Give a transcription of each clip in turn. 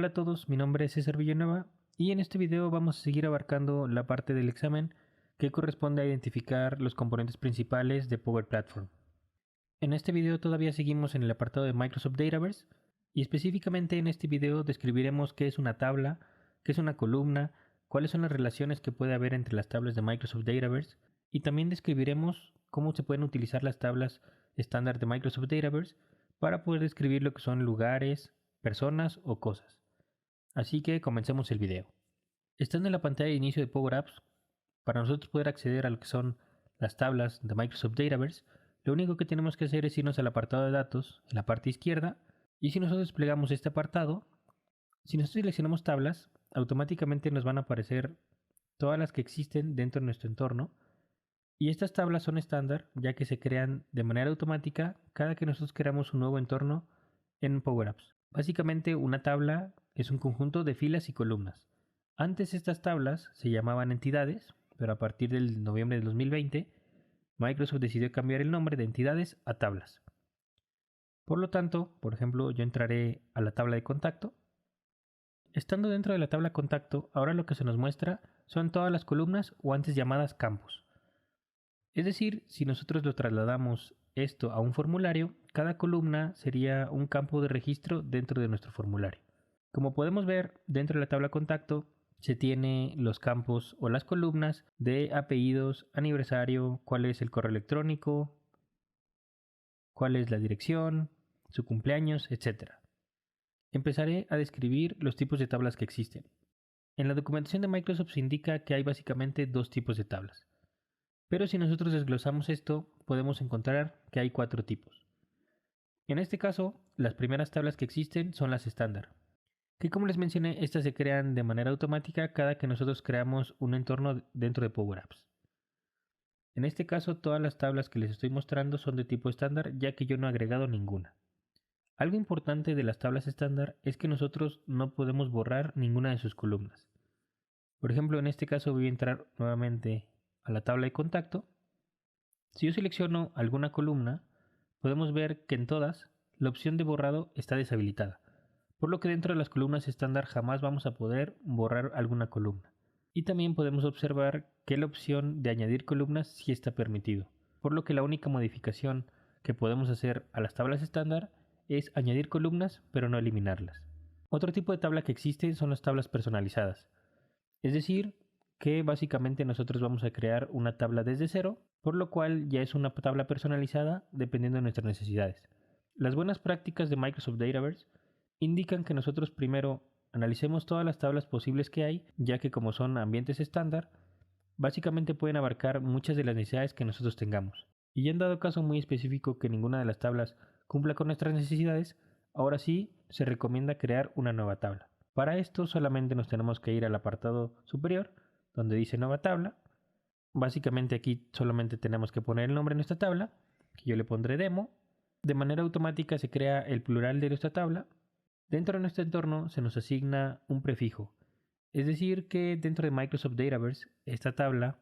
Hola a todos, mi nombre es César Villanueva y en este video vamos a seguir abarcando la parte del examen que corresponde a identificar los componentes principales de Power Platform. En este video todavía seguimos en el apartado de Microsoft Dataverse y específicamente en este video describiremos qué es una tabla, qué es una columna, cuáles son las relaciones que puede haber entre las tablas de Microsoft Dataverse y también describiremos cómo se pueden utilizar las tablas estándar de Microsoft Dataverse para poder describir lo que son lugares, personas o cosas. Así que comencemos el video. Estando en la pantalla de inicio de Power Apps, para nosotros poder acceder a lo que son las tablas de Microsoft Dataverse, lo único que tenemos que hacer es irnos al apartado de datos en la parte izquierda, y si nosotros desplegamos este apartado, si nosotros seleccionamos tablas, automáticamente nos van a aparecer todas las que existen dentro de nuestro entorno, y estas tablas son estándar ya que se crean de manera automática cada que nosotros creamos un nuevo entorno en Power Apps. Básicamente una tabla es un conjunto de filas y columnas. Antes estas tablas se llamaban entidades, pero a partir del noviembre de 2020, Microsoft decidió cambiar el nombre de entidades a tablas. Por lo tanto, por ejemplo, yo entraré a la tabla de contacto. Estando dentro de la tabla contacto, ahora lo que se nos muestra son todas las columnas o antes llamadas campos. Es decir, si nosotros lo trasladamos esto a un formulario, cada columna sería un campo de registro dentro de nuestro formulario. Como podemos ver, dentro de la tabla contacto se tiene los campos o las columnas de apellidos, aniversario, cuál es el correo electrónico, cuál es la dirección, su cumpleaños, etc. Empezaré a describir los tipos de tablas que existen. En la documentación de Microsoft se indica que hay básicamente dos tipos de tablas. Pero si nosotros desglosamos esto, podemos encontrar que hay 4 tipos. En este caso, las primeras tablas que existen son las estándar, que como les mencioné, estas se crean de manera automática cada que nosotros creamos un entorno dentro de Power Apps. En este caso, todas las tablas que les estoy mostrando son de tipo estándar, ya que yo no he agregado ninguna. Algo importante de las tablas estándar es que nosotros no podemos borrar ninguna de sus columnas. Por ejemplo, en este caso voy a entrar nuevamente a la tabla de contacto. Si yo selecciono alguna columna, podemos ver que en todas la opción de borrado está deshabilitada, por lo que dentro de las columnas estándar jamás vamos a poder borrar alguna columna. Y también podemos observar que la opción de añadir columnas sí está permitido, por lo que la única modificación que podemos hacer a las tablas estándar es añadir columnas pero no eliminarlas. Otro tipo de tabla que existe son las tablas personalizadas, es decir, que básicamente nosotros vamos a crear una tabla desde cero, por lo cual ya es una tabla personalizada dependiendo de nuestras necesidades. Las buenas prácticas de Microsoft Dataverse indican que nosotros primero analicemos todas las tablas posibles que hay, ya que como son ambientes estándar, básicamente pueden abarcar muchas de las necesidades que nosotros tengamos. Y ya en dado caso muy específico que ninguna de las tablas cumpla con nuestras necesidades, ahora sí se recomienda crear una nueva tabla. Para esto solamente nos tenemos que ir al apartado superior, donde dice nueva tabla. Básicamente aquí solamente tenemos que poner el nombre de nuestra tabla, que yo le pondré demo. De manera automática se crea el plural de nuestra tabla. Dentro de nuestro entorno se nos asigna un prefijo. Es decir que dentro de Microsoft Dataverse esta tabla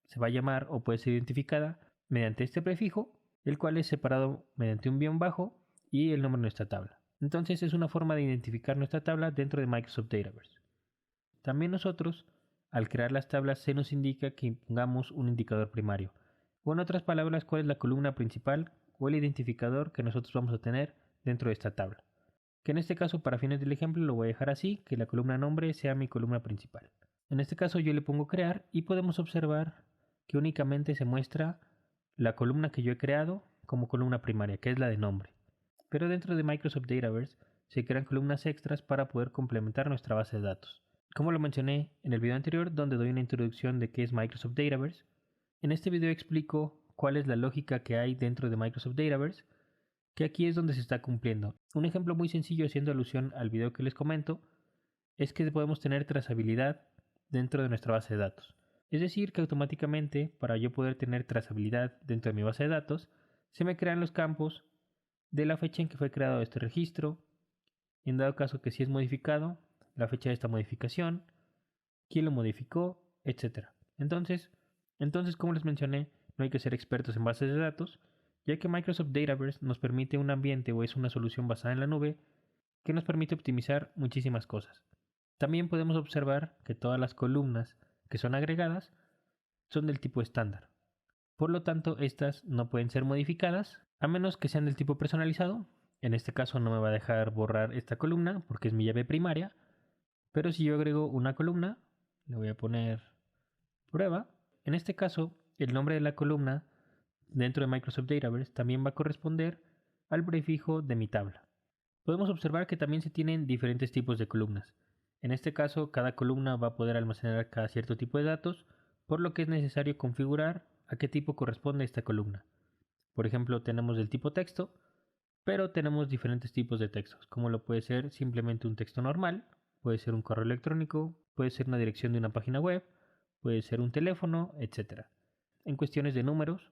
se va a llamar o puede ser identificada mediante este prefijo, el cual es separado mediante un guión bajo y el nombre de nuestra tabla. Entonces es una forma de identificar nuestra tabla dentro de Microsoft Dataverse. También nosotros, al crear las tablas, se nos indica que pongamos un indicador primario, o en otras palabras, cuál es la columna principal o el identificador que nosotros vamos a tener dentro de esta tabla. Que en este caso, para fines del ejemplo, lo voy a dejar así, que la columna nombre sea mi columna principal. En este caso yo le pongo crear y podemos observar que únicamente se muestra la columna que yo he creado como columna primaria, que es la de nombre. Pero dentro de Microsoft Dataverse se crean columnas extras para poder complementar nuestra base de datos. Como lo mencioné en el video anterior, donde doy una introducción de qué es Microsoft Dataverse, en este video explico cuál es la lógica que hay dentro de Microsoft Dataverse, que aquí es donde se está cumpliendo. Un ejemplo muy sencillo, haciendo alusión al video que les comento, es que podemos tener trazabilidad dentro de nuestra base de datos. Es decir, que automáticamente, para yo poder tener trazabilidad dentro de mi base de datos, se me crean los campos de la fecha en que fue creado este registro, en dado caso que si es modificado, la fecha de esta modificación, quién lo modificó, etc. Entonces, como les mencioné, no hay que ser expertos en bases de datos, ya que Microsoft Dataverse nos permite un ambiente o es una solución basada en la nube que nos permite optimizar muchísimas cosas. También podemos observar que todas las columnas que son agregadas son del tipo estándar. Por lo tanto, estas no pueden ser modificadas a menos que sean del tipo personalizado. En este caso no me va a dejar borrar esta columna porque es mi llave primaria. Pero si yo agrego una columna, le voy a poner prueba. En este caso, el nombre de la columna dentro de Microsoft Dataverse también va a corresponder al prefijo de mi tabla. Podemos observar que también se tienen diferentes tipos de columnas. En este caso, cada columna va a poder almacenar cada cierto tipo de datos, por lo que es necesario configurar a qué tipo corresponde esta columna. Por ejemplo, tenemos el tipo texto, pero tenemos diferentes tipos de textos, como lo puede ser simplemente un texto normal, puede ser un correo electrónico, puede ser una dirección de una página web, puede ser un teléfono, etc. En cuestiones de números,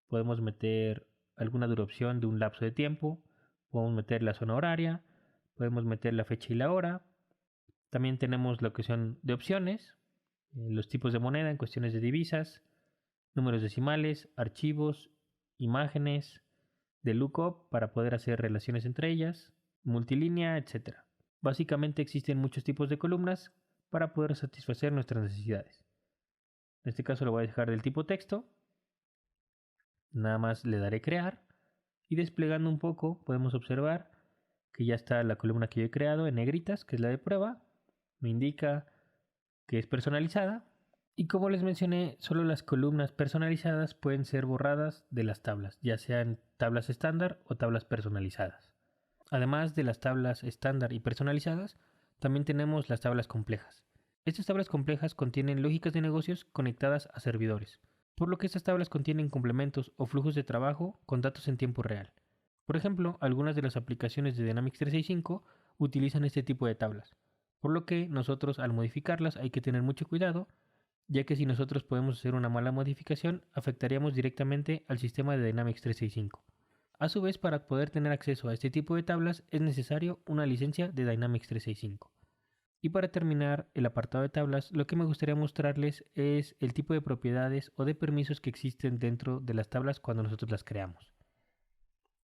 podemos meter alguna duración de un lapso de tiempo, podemos meter la zona horaria, podemos meter la fecha y la hora. También tenemos la cuestión de opciones, los tipos de moneda en cuestiones de divisas, números decimales, archivos, imágenes, de lookup para poder hacer relaciones entre ellas, multilínea, etc. Básicamente existen muchos tipos de columnas para poder satisfacer nuestras necesidades. En este caso lo voy a dejar del tipo texto. Nada más le daré crear y desplegando un poco podemos observar que ya está la columna que yo he creado en negritas, que es la de prueba. Me indica que es personalizada. Y como les mencioné, solo las columnas personalizadas pueden ser borradas de las tablas, ya sean tablas estándar o tablas personalizadas. Además de las tablas estándar y personalizadas, también tenemos las tablas complejas. Estas tablas complejas contienen lógicas de negocios conectadas a servidores, por lo que estas tablas contienen complementos o flujos de trabajo con datos en tiempo real. Por ejemplo, algunas de las aplicaciones de Dynamics 365 utilizan este tipo de tablas, por lo que nosotros al modificarlas hay que tener mucho cuidado, ya que si nosotros podemos hacer una mala modificación, afectaríamos directamente al sistema de Dynamics 365. A su vez, para poder tener acceso a este tipo de tablas es necesario una licencia de Dynamics 365. Y para terminar el apartado de tablas, lo que me gustaría mostrarles es el tipo de propiedades o de permisos que existen dentro de las tablas cuando nosotros las creamos.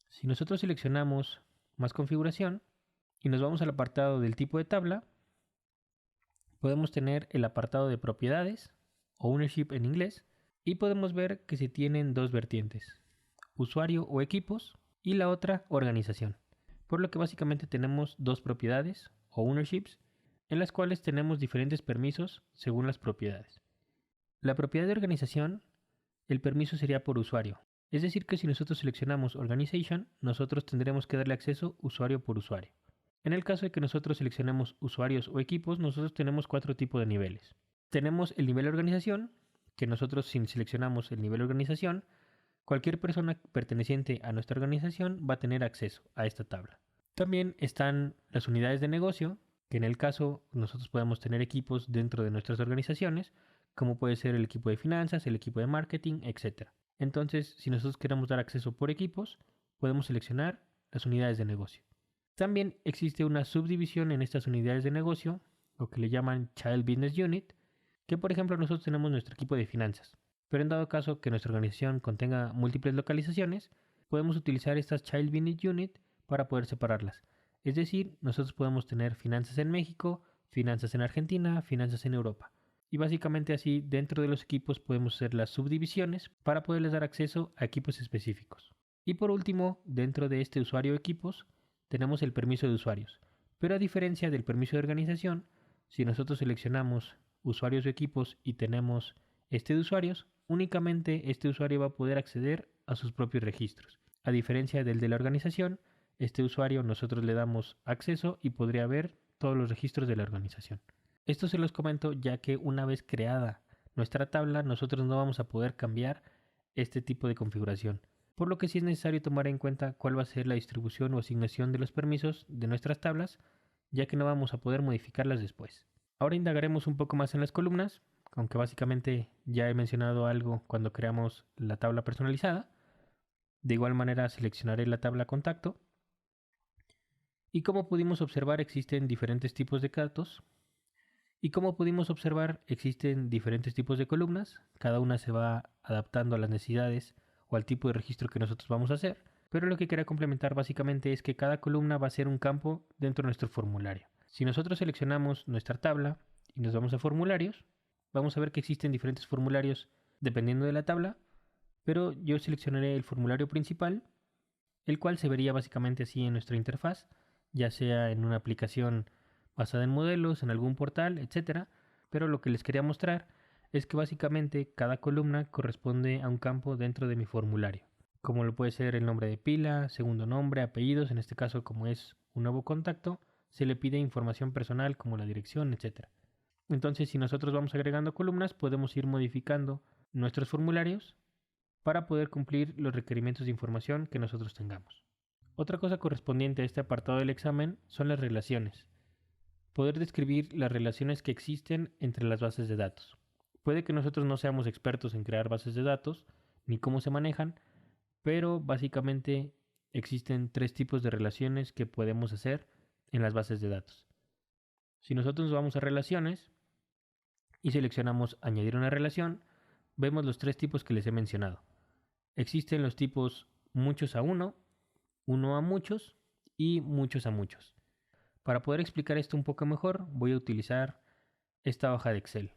Si nosotros seleccionamos más configuración y nos vamos al apartado del tipo de tabla, podemos tener el apartado de propiedades, ownership en inglés, y podemos ver que se tienen dos vertientes, usuario o equipos y la otra organización. Por lo que básicamente tenemos dos propiedades o ownerships en las cuales tenemos diferentes permisos según las propiedades. La propiedad de organización, el permiso sería por usuario. Es decir que si nosotros seleccionamos Organization, nosotros tendremos que darle acceso usuario por usuario. En el caso de que nosotros seleccionemos usuarios o equipos, nosotros tenemos cuatro tipos de niveles. Tenemos el nivel de organización, que nosotros si seleccionamos el nivel de organización, cualquier persona perteneciente a nuestra organización va a tener acceso a esta tabla. También están las unidades de negocio, que en el caso nosotros podemos tener equipos dentro de nuestras organizaciones, como puede ser el equipo de finanzas, el equipo de marketing, etc. Entonces, si nosotros queremos dar acceso por equipos, podemos seleccionar las unidades de negocio. También existe una subdivisión en estas unidades de negocio, lo que le llaman Child Business Unit, que por ejemplo nosotros tenemos nuestro equipo de finanzas, pero en dado caso que nuestra organización contenga múltiples localizaciones, podemos utilizar estas Child Business Unit para poder separarlas. Es decir, nosotros podemos tener finanzas en México, finanzas en Argentina, finanzas en Europa. Y básicamente así dentro de los equipos podemos hacer las subdivisiones para poderles dar acceso a equipos específicos. Y por último, dentro de este usuario equipos, tenemos el permiso de usuarios. Pero a diferencia del permiso de organización, si nosotros seleccionamos usuarios o equipos y tenemos este de usuarios, únicamente este usuario va a poder acceder a sus propios registros. A diferencia del de la organización, este usuario nosotros le damos acceso y podría ver todos los registros de la organización. Esto se los comento ya que una vez creada nuestra tabla, nosotros no vamos a poder cambiar este tipo de configuración, por lo que sí es necesario tomar en cuenta cuál va a ser la distribución o asignación de los permisos de nuestras tablas, ya que no vamos a poder modificarlas después. Ahora indagaremos un poco más en las columnas, aunque básicamente ya he mencionado algo cuando creamos la tabla personalizada. De igual manera seleccionaré la tabla contacto. Y como pudimos observar existen diferentes tipos de datos. Y como pudimos observar existen diferentes tipos de columnas. Cada una se va adaptando a las necesidades o al tipo de registro que nosotros vamos a hacer. pero lo que quería complementar básicamente es que cada columna va a ser un campo dentro de nuestro formulario. Si nosotros seleccionamos nuestra tabla y nos vamos a formularios, vamos a ver que existen diferentes formularios dependiendo de la tabla, pero yo seleccionaré el formulario principal, el cual se vería básicamente así en nuestra interfaz, ya sea en una aplicación basada en modelos, en algún portal, etc. Pero lo que les quería mostrar es que básicamente cada columna corresponde a un campo dentro de mi formulario, como lo puede ser el nombre de pila, segundo nombre, apellidos, en este caso como es un nuevo contacto, se le pide información personal como la dirección, etc. Entonces, si nosotros vamos agregando columnas, podemos ir modificando nuestros formularios para poder cumplir los requerimientos de información que nosotros tengamos. Otra cosa correspondiente a este apartado del examen son las relaciones. Poder describir las relaciones que existen entre las bases de datos. Puede que nosotros no seamos expertos en crear bases de datos, ni cómo se manejan, pero básicamente existen 3 tipos de relaciones que podemos hacer en las bases de datos. Si nosotros vamos a relaciones y seleccionamos añadir una relación, vemos los 3 tipos que les he mencionado. Existen los tipos muchos a uno a muchos y muchos a muchos. Para poder explicar esto un poco mejor, voy a utilizar esta hoja de Excel,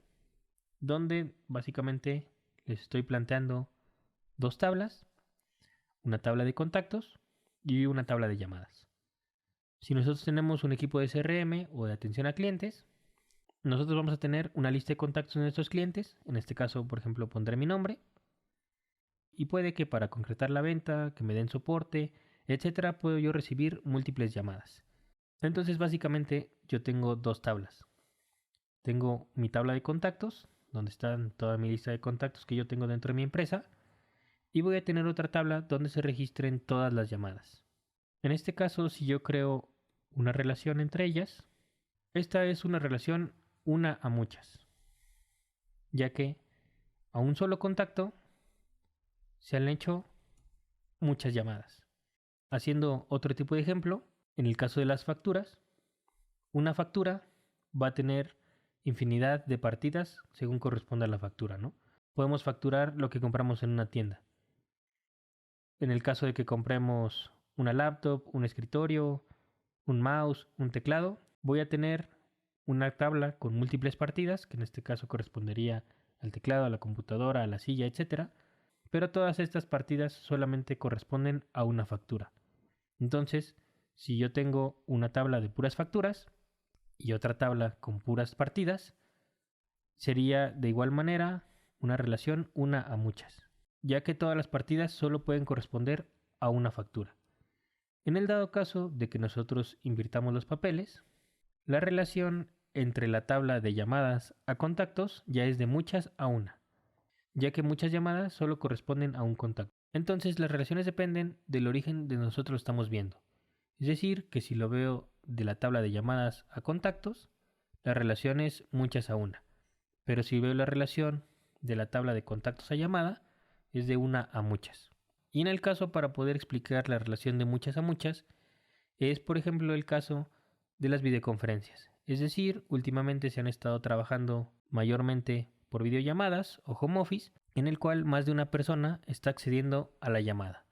donde básicamente les estoy planteando 2 tablas, una tabla de contactos y una tabla de llamadas. Si nosotros tenemos un equipo de CRM o de atención a clientes, nosotros vamos a tener una lista de contactos de nuestros clientes. En este caso, por ejemplo, pondré mi nombre. Y puede que para concretar la venta, que me den soporte, etcétera, puedo yo recibir múltiples llamadas. Entonces, básicamente, yo tengo 2 tablas. Tengo mi tabla de contactos, donde están toda mi lista de contactos que yo tengo dentro de mi empresa. Y voy a tener otra tabla donde se registren todas las llamadas. En este caso, si yo creo una relación entre ellas, esta es una relación una a muchas, ya que a un solo contacto se han hecho muchas llamadas. Haciendo otro tipo de ejemplo, en el caso de las facturas, una factura va a tener infinidad de partidas según corresponda a la factura, ¿no? Podemos facturar lo que compramos en una tienda. En el caso de que compremos una laptop, un escritorio, un mouse, un teclado, voy a tener una tabla con múltiples partidas, que en este caso correspondería al teclado, a la computadora, a la silla, etc. Pero todas estas partidas solamente corresponden a una factura. Entonces, si yo tengo una tabla de puras facturas y otra tabla con puras partidas, sería de igual manera una relación una a muchas, ya que todas las partidas solo pueden corresponder a una factura. En el dado caso de que nosotros invirtamos los papeles, la relación entre la tabla de llamadas a contactos ya es de muchas a una, ya que muchas llamadas solo corresponden a un contacto. Entonces las relaciones dependen del origen de nosotros lo estamos viendo. Es decir, que si lo veo de la tabla de llamadas a contactos, la relación es muchas a una. Pero si veo la relación de la tabla de contactos a llamada, es de una a muchas. Y en el caso para poder explicar la relación de muchas a muchas, es por ejemplo el caso de las videoconferencias. Es decir, últimamente se han estado trabajando mayormente por videollamadas o home office, en el cual más de una persona está accediendo a la llamada.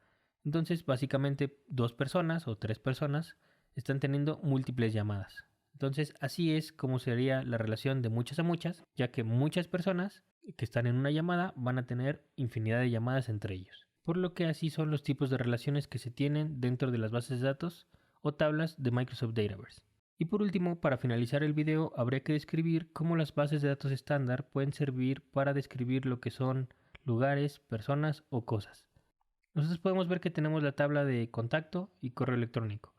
Entonces, básicamente 2 personas o 3 personas están teniendo múltiples llamadas. Entonces, así es como sería la relación de muchas a muchas, ya que muchas personas que están en una llamada van a tener infinidad de llamadas entre ellos. Por lo que así son los tipos de relaciones que se tienen dentro de las bases de datos o tablas de Microsoft Dataverse. Y por último, para finalizar el video, habría que describir cómo las bases de datos estándar pueden servir para describir lo que son lugares, personas o cosas. Nosotros podemos ver que tenemos la tabla de contacto y correo electrónico,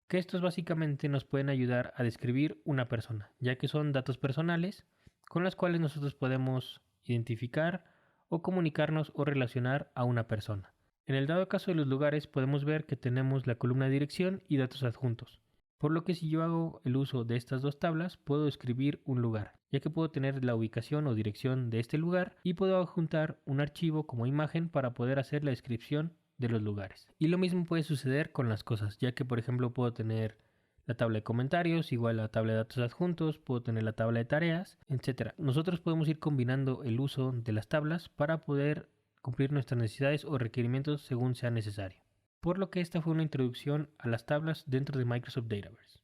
que estos básicamente nos pueden ayudar a describir una persona, ya que son datos personales con los cuales nosotros podemos identificar o comunicarnos o relacionar a una persona. En el dado caso de los lugares podemos ver que tenemos la columna de dirección y datos adjuntos. Por lo que si yo hago el uso de estas 2 tablas, puedo escribir un lugar, ya que puedo tener la ubicación o dirección de este lugar y puedo adjuntar un archivo como imagen para poder hacer la descripción de los lugares. Y lo mismo puede suceder con las cosas, ya que por ejemplo puedo tener la tabla de comentarios, igual la tabla de datos adjuntos, puedo tener la tabla de tareas, etc. Nosotros podemos ir combinando el uso de las tablas para poder cumplir nuestras necesidades o requerimientos según sea necesario. por lo que esta fue una introducción a las tablas dentro de Microsoft Dataverse.